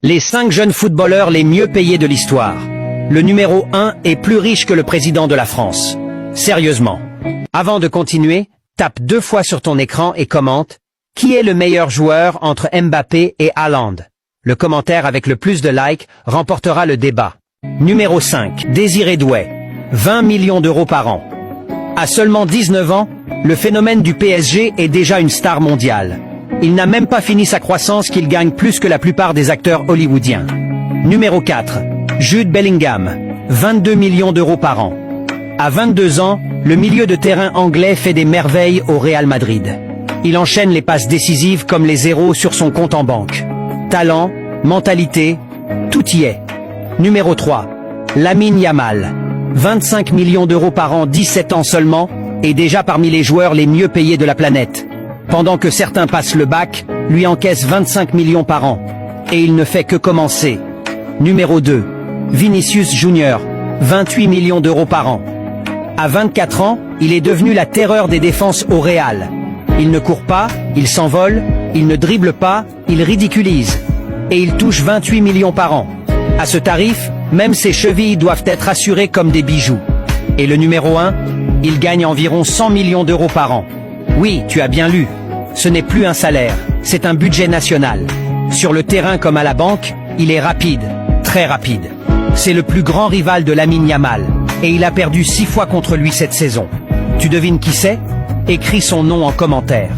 Les 5 jeunes footballeurs les mieux payés de l'histoire. Le numéro 1 est plus riche que le président de la France. Sérieusement. Avant de continuer, tape 2 fois sur ton écran et commente « Qui est le meilleur joueur entre Mbappé et Haaland ?» Le commentaire avec le plus de likes remportera le débat. Numéro 5. Désiré Doué. 20 millions d'euros par an. À seulement 19 ans, le phénomène du PSG est déjà une star mondiale. Il n'a même pas fini sa croissance qu'il gagne plus que la plupart des acteurs hollywoodiens. Numéro 4. Jude Bellingham. 22 millions d'euros par an. À 22 ans, le milieu de terrain anglais fait des merveilles au Real Madrid. Il enchaîne les passes décisives comme les zéros sur son compte en banque. Talent, mentalité, tout y est. Numéro 3. Lamine Yamal. 25 millions d'euros par an, 17 ans seulement, et déjà parmi les joueurs les mieux payés de la planète. Pendant que certains passent le bac, lui encaisse 25 millions par an. Et il ne fait que commencer. Numéro 2. Vinicius Junior. 28 millions d'euros par an. À 24 ans, il est devenu la terreur des défenses au Real. Il ne court pas, il s'envole, il ne dribble pas, il ridiculise. Et il touche 28 millions par an. À ce tarif, même ses chevilles doivent être assurées comme des bijoux. Et le numéro 1, il gagne environ 100 millions d'euros par an. Oui, tu as bien lu. Ce n'est plus un salaire, c'est un budget national. Sur le terrain comme à la banque, il est rapide, très rapide. C'est le plus grand rival de Lamine Yamal, et il a perdu 6 fois contre lui cette saison. Tu devines qui c'est? Écris son nom en commentaire.